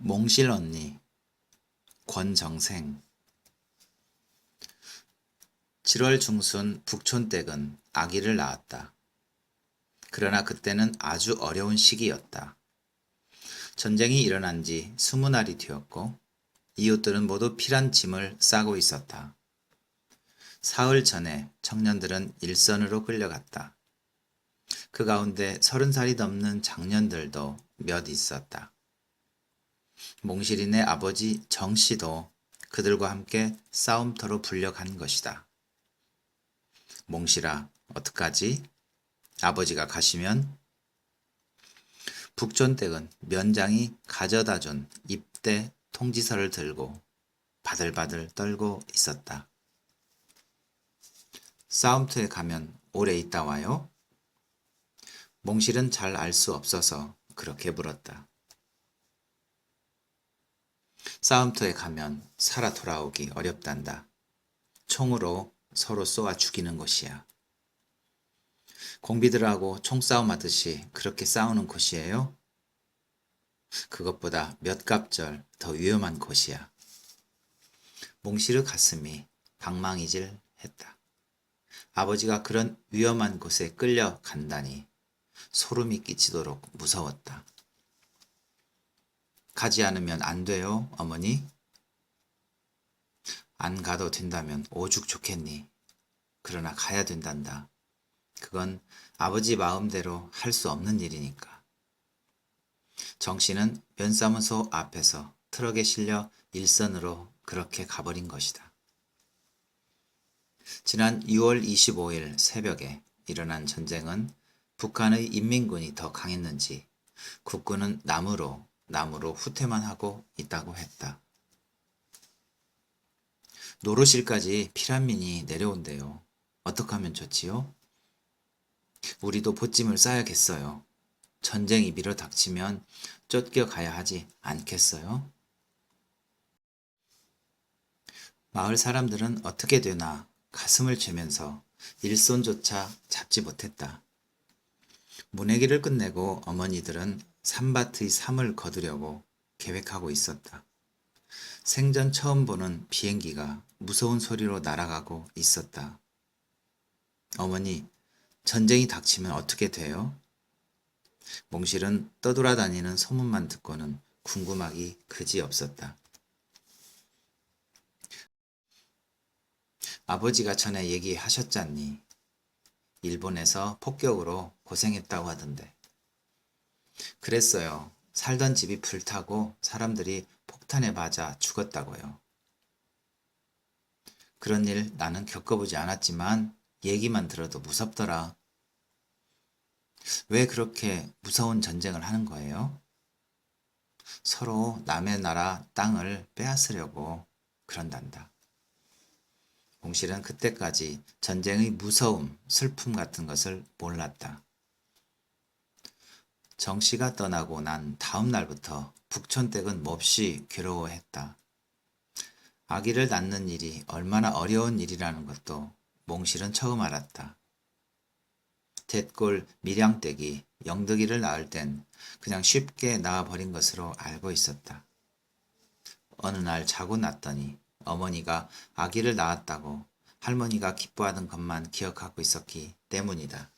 몽실 언니 권정생 7월 중순 북촌댁은 아기를 낳았다. 그러나 그때는 아주 어려운 시기였다. 전쟁이 일어난 지 20날이 되었고 이웃들은 모두 필한 짐을 싸고 있었다. 사흘 전에 청년들은 일선으로 끌려갔다. 그 가운데 30살이 넘는 장년들도 몇 있었다. 몽실이네 아버지 정씨도 그들과 함께 싸움터로 불려간 것이다. 몽실아, 어떡하지? 아버지가 가시면? 북촌댁은 면장이 가져다준 입대 통지서를 들고 바들바들 떨고 있었다. 싸움터에 가면 오래 있다 와요? 몽실은 잘 알 수 없어서 그렇게 물었다. 싸움터에 가면 살아 돌아오기 어렵단다. 총으로 서로 쏘아 죽이는 곳이야. 공비들하고 총싸움 하듯이 그렇게 싸우는 곳이에요? 그것보다 몇 갑절 더 위험한 곳이야. 몽실의 가슴이 방망이질 했다. 아버지가 그런 위험한 곳에 끌려간다니 소름이 끼치도록 무서웠다. 가지 않으면 안 돼요, 어머니? 안 가도 된다면 오죽 좋겠니? 그러나 가야 된단다. 그건 아버지 마음대로 할 수 없는 일이니까. 정씨는 면사무소 앞에서 트럭에 실려 일선으로 그렇게 가버린 것이다. 지난 6월 25일 새벽에 일어난 전쟁은 북한의 인민군이 더 강했는지 국군은 나무로 후퇴만 하고 있다고 했다. 노르실까지 피난민이 내려온대요. 어떻게 하면 좋지요? 우리도 보찜을 싸야겠어요. 전쟁이 밀어닥치면 쫓겨가야 하지 않겠어요? 마을 사람들은 어떻게 되나 가슴을 죄면서 일손조차 잡지 못했다. 문해기를 끝내고 어머니들은 산밭의 삶을 거두려고 계획하고 있었다. 생전 처음 보는 비행기가 무서운 소리로 날아가고 있었다. 어머니, 전쟁이 닥치면 어떻게 돼요? 몽실은 떠돌아다니는 소문만 듣고는 궁금하기 그지없었다. 아버지가 전에 얘기하셨잖니. 일본에서 폭격으로 고생했다고 하던데. 그랬어요. 살던 집이 불타고 사람들이 폭탄에 맞아 죽었다고요. 그런 일 나는 겪어보지 않았지만 얘기만 들어도 무섭더라. 왜 그렇게 무서운 전쟁을 하는 거예요? 서로 남의 나라 땅을 빼앗으려고 그런단다. 몽실은 그때까지 전쟁의 무서움, 슬픔 같은 것을 몰랐다. 정씨가 떠나고 난 다음 날부터 북촌댁은 몹시 괴로워했다. 아기를 낳는 일이 얼마나 어려운 일이라는 것도 몽실은 처음 알았다. 뎃골 밀양댁이 영덕이를 낳을 땐 그냥 쉽게 낳아버린 것으로 알고 있었다. 어느 날 자고 났더니 어머니가 아기를 낳았다고 할머니가 기뻐하던 것만 기억하고 있었기 때문이다.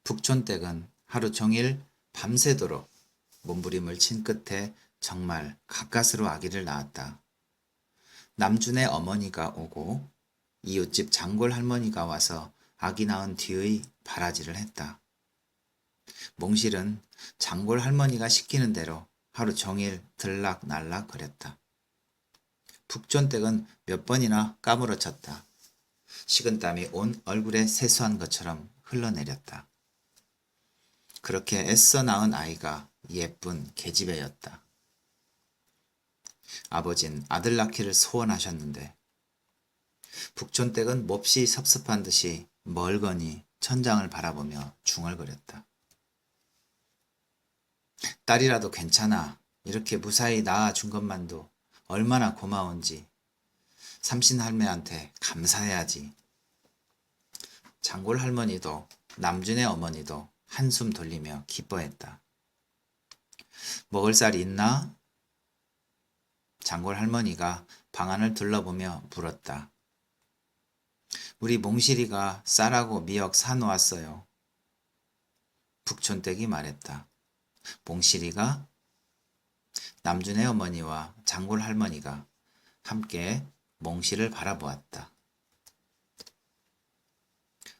북촌댁은 하루 종일 밤새도록 몸부림을 친 끝에 정말 가까스로 아기를 낳았다. 남준의 어머니가 오고 이웃집 장골 할머니가 와서 아기 낳은 뒤의 바라지를 했다. 몽실은 장골 할머니가 시키는 대로 하루 종일 들락날락 거렸다. 북촌댁은 몇 번이나 까무러쳤다. 식은땀이 온 얼굴에 세수한 것처럼 흘러내렸다. 그렇게 애써 낳은 아이가 예쁜 계집애였다. 아버진 아들 낳기를 소원하셨는데 북촌댁은 몹시 섭섭한 듯이 멀거니 천장을 바라보며 중얼거렸다. 딸이라도 괜찮아. 이렇게 무사히 낳아준 것만도 얼마나 고마운지 삼신 할매한테 감사해야지. 장골 할머니도 남준의 어머니도 한숨 돌리며 기뻐했다. 먹을 쌀이 있나? 장골 할머니가 방 안을 둘러보며 물었다. 우리 몽실이가 쌀하고 미역 사놓았어요. 북촌댁이 말했다. 몽실이가? 남준의 어머니와 장골 할머니가 함께 몽실을 바라보았다.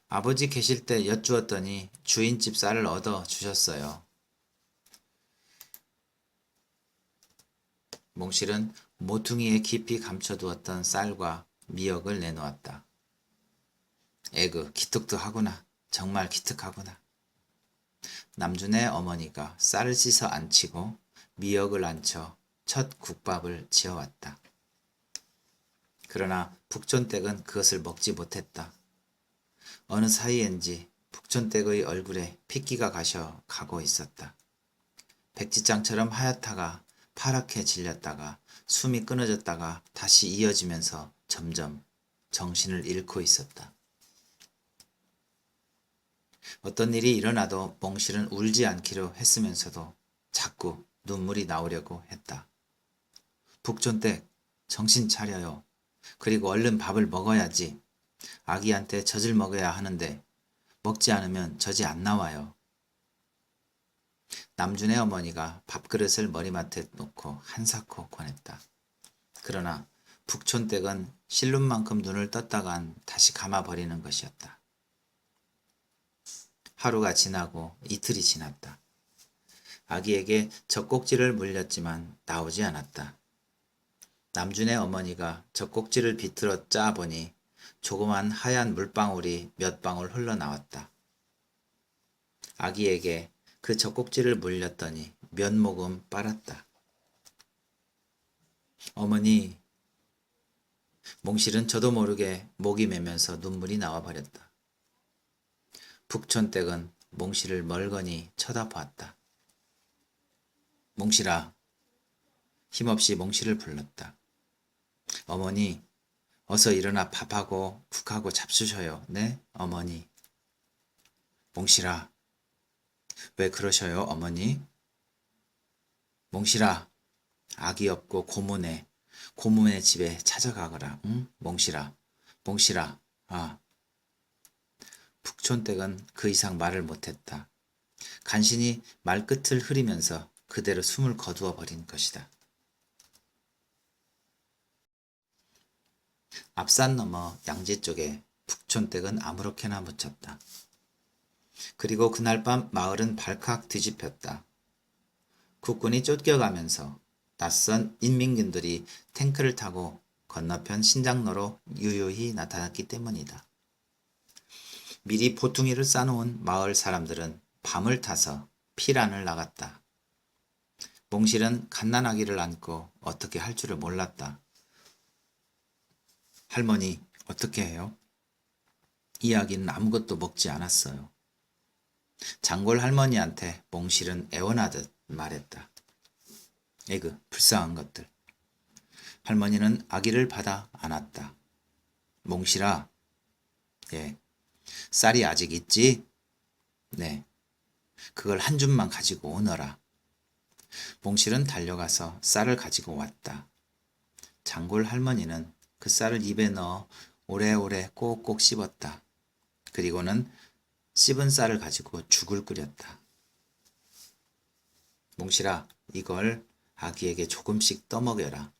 아버지 계실 때 여쭈었더니 주인집 쌀을 얻어 주셨어요. 몽실은 모퉁이에 깊이 감춰두었던 쌀과 미역을 내놓았다. 에그, 기특도 하구나. 정말 기특하구나. 남준의 어머니가 쌀을 씻어 안치고 미역을 안쳐 첫 국밥을 지어왔다. 그러나 북촌댁은 그것을 먹지 못했다. 어느 사이엔지 북촌댁의 얼굴에 핏기가 가고 있었다. 백지장처럼 하얗다가 파랗게 질렸다가 숨이 끊어졌다가 다시 이어지면서 점점 정신을 잃고 있었다. 어떤 일이 일어나도 몽실은 울지 않기로 했으면서도 자꾸 눈물이 나오려고 했다. 북촌댁, 정신 차려요. 그리고 얼른 밥을 먹어야지. 아기한테 젖을 먹여야 하는데 먹지 않으면 젖이 안 나와요. 남준의 어머니가 밥그릇을 머리맡에 놓고 한사코 권했다. 그러나 북촌댁은 실눈만큼 눈을 떴다간 다시 감아버리는 것이었다. 하루가 지나고 이틀이 지났다. 아기에게 젖꼭지를 물렸지만 나오지 않았다. 남준의 어머니가 젖꼭지를 비틀어 짜보니 조그만 하얀 물방울이 몇 방울 흘러나왔다. 아기에게 그 젖꼭지를 물렸더니 몇 모금 빨았다. 어머니, 몽실은 저도 모르게 목이 메면서 눈물이 나와버렸다. 북촌댁은 몽실을 멀거니 쳐다보았다. 몽실아, 힘없이 몽실을 불렀다. 어머니, 어서 일어나 밥하고 국하고 잡수셔요. 네, 어머니. 몽실아, 왜 그러셔요, 어머니? 몽실아, 아기 없고 고모네 집에 찾아가거라. 응? 몽실아, 몽실아, 아. 북촌댁은 그 이상 말을 못했다. 간신히 말끝을 흐리면서 그대로 숨을 거두어 버린 것이다. 앞산 너머 양지 쪽에 북촌댁은 아무렇게나 묻혔다. 그리고 그날 밤 마을은 발칵 뒤집혔다. 국군이 쫓겨가면서 낯선 인민군들이 탱크를 타고 건너편 신장로로 유유히 나타났기 때문이다. 미리 보퉁이를 싸놓은 마을 사람들은 밤을 타서 피란을 나갔다. 몽실은 갓난아기를 안고 어떻게 할 줄을 몰랐다. 할머니, 어떻게 해요? 이 아기는 아무것도 먹지 않았어요. 장골 할머니한테 몽실은 애원하듯 말했다. 에그, 불쌍한 것들. 할머니는 아기를 받아 안았다. 몽실아, 예. 쌀이 아직 있지? 네. 그걸 한 줌만 가지고 오너라. 몽실은 달려가서 쌀을 가지고 왔다. 장골 할머니는 그 쌀을 입에 넣어 오래오래 꼭꼭 씹었다. 그리고는 씹은 쌀을 가지고 죽을 끓였다. 몽실아, 이걸 아기에게 조금씩 떠먹여라.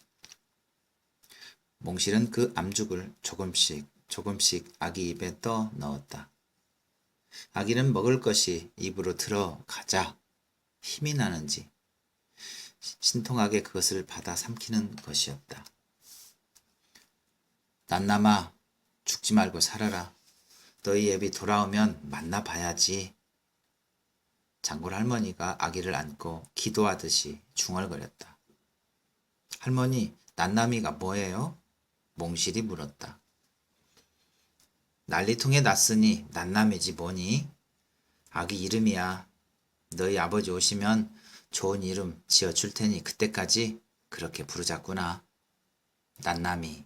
몽실은 그 암죽을 조금씩 아기 입에 떠 넣었다. 아기는 먹을 것이 입으로 들어가자 힘이 나는지 신통하게 그것을 받아 삼키는 것이었다. 난남아, 죽지 말고 살아라. 너희 애비 돌아오면 만나봐야지. 장골 할머니가 아기를 안고 기도하듯이 중얼거렸다. 할머니, 난남이가 뭐예요? 몽실이 물었다. 난리통에 났으니 난남이지 뭐니? 아기 이름이야. 너희 아버지 오시면 좋은 이름 지어줄 테니 그때까지 그렇게 부르자꾸나. 난남이.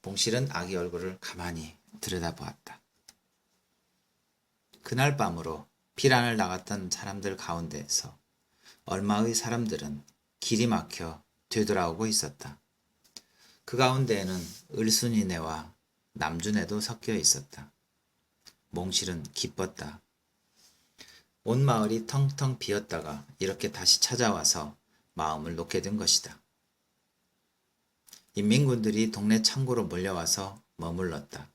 몽실은 아기 얼굴을 가만히 들여다보았다. 그날 밤으로 피란을 나갔던 사람들 가운데에서 얼마의 사람들은 길이 막혀 되돌아오고 있었다. 그 가운데에는 을순이네와 남준애도 섞여 있었다. 몽실은 기뻤다. 온 마을이 텅텅 비었다가 이렇게 다시 찾아와서 마음을 놓게 된 것이다. 인민군들이 동네 창고로 몰려와서 머물렀다.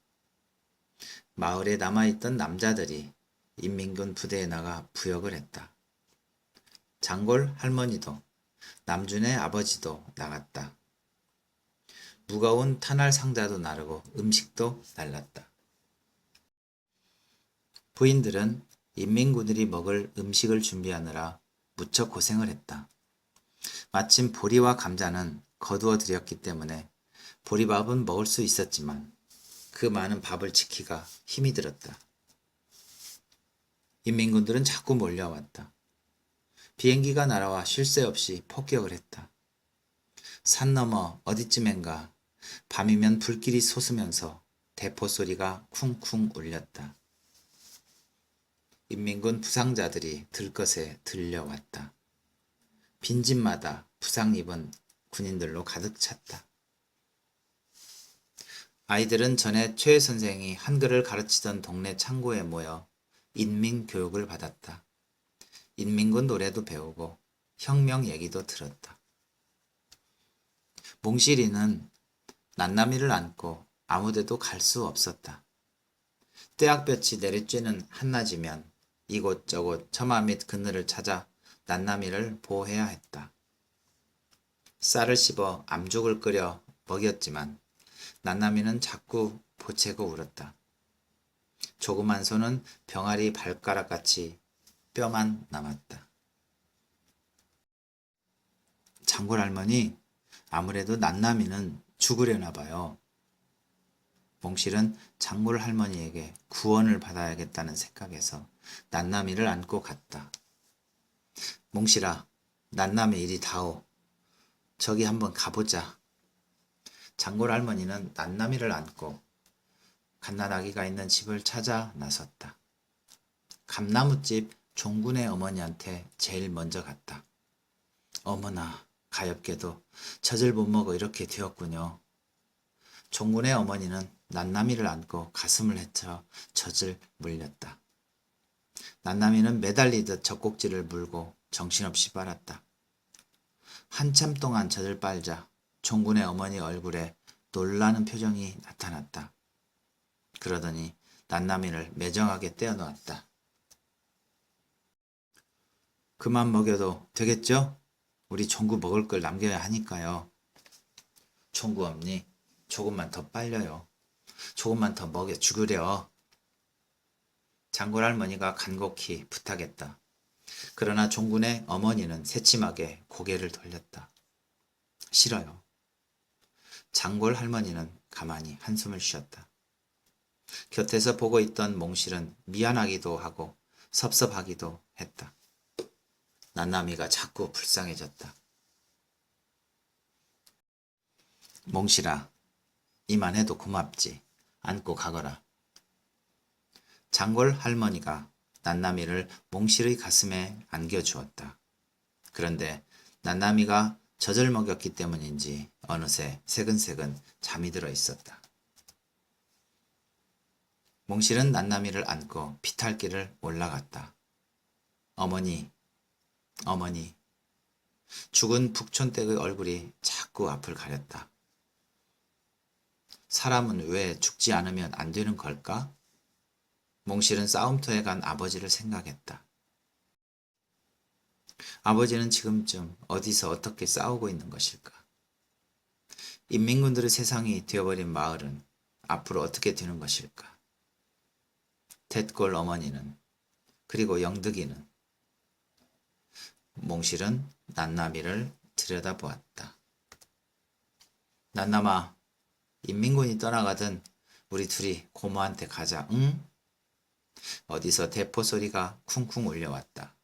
마을에 남아있던 남자들이 인민군 부대에 나가 부역을 했다. 장골 할머니도 남준의 아버지도 나갔다. 무거운 탄알 상자도 나르고 음식도 날랐다. 부인들은 인민군들이 먹을 음식을 준비하느라 무척 고생을 했다. 마침 보리와 감자는 거두어 들였기 때문에 보리밥은 먹을 수 있었지만 그 많은 밥을 지키기가 힘이 들었다. 인민군들은 자꾸 몰려왔다. 비행기가 날아와 쉴 새 없이 폭격을 했다. 산 너머 어디쯤엔가 밤이면 불길이 솟으면서 대포 소리가 쿵쿵 울렸다. 인민군 부상자들이 들것에 들려왔다. 빈집마다 부상 입은 군인들로 가득 찼다. 아이들은 전에 최 선생이 한글을 가르치던 동네 창고에 모여 인민교육을 받았다. 인민군 노래도 배우고 혁명 얘기도 들었다. 몽실이는 난나미를 안고 아무데도 갈 수 없었다. 떼약볕이 내리쬐는 한낮이면 이곳저곳 처마 및 그늘을 찾아 난나미를 보호해야 했다. 쌀을 씹어 암죽을 끓여 먹였지만 난나미는 자꾸 보채고 울었다. 조그만 손은 병아리 발가락같이 뼈만 남았다. 장골 할머니, 아무래도 난나미는 죽으려나 봐요. 몽실은 장골 할머니에게 구원을 받아야겠다는 생각에서 난나미를 안고 갔다. 몽실아, 난나미 이리 다오. 저기 한번 가보자. 장골 할머니는 난나미를 안고 갓난아기가 있는 집을 찾아 나섰다. 감나무집 종군의 어머니한테 제일 먼저 갔다. 어머나, 가엾게도 젖을 못 먹어 이렇게 되었군요. 종군의 어머니는 난나미를 안고 가슴을 헤쳐 젖을 물렸다. 난나미는 매달리듯 젖꼭지를 물고 정신없이 빨았다. 한참 동안 젖을 빨자 종군의 어머니 얼굴에 놀라는 표정이 나타났다. 그러더니 난나미를 매정하게 떼어놓았다. 그만 먹여도 되겠죠? 우리 종구 먹을 걸 남겨야 하니까요. 종구 엄니, 조금만 더 빨려요. 조금만 더 먹여 죽으려. 장골 할머니가 간곡히 부탁했다. 그러나 종군의 어머니는 새침하게 고개를 돌렸다. 싫어요. 장골 할머니는 가만히 한숨을 쉬었다. 곁에서 보고 있던 몽실은 미안하기도 하고 섭섭하기도 했다. 난나미가 자꾸 불쌍해졌다. 몽실아, 이만해도 고맙지. 안고 가거라. 장골 할머니가 난나미를 몽실의 가슴에 안겨주었다. 그런데 난나미가 젖을 먹였기 때문인지 어느새 새근새근 잠이 들어 있었다. 몽실은 난나미를 안고 비탈길을 올라갔다. 어머니, 어머니. 죽은 북촌댁의 얼굴이 자꾸 앞을 가렸다. 사람은 왜 죽지 않으면 안 되는 걸까? 몽실은 싸움터에 간 아버지를 생각했다. 아버지는 지금쯤 어디서 어떻게 싸우고 있는 것일까? 인민군들의 세상이 되어버린 마을은 앞으로 어떻게 되는 것일까? 텟골 어머니는, 그리고 영득이는. 몽실은 난나미를 들여다보았다. 난나마, 인민군이 떠나가든 우리 둘이 고모한테 가자, 응? 어디서 대포 소리가 쿵쿵 울려왔다.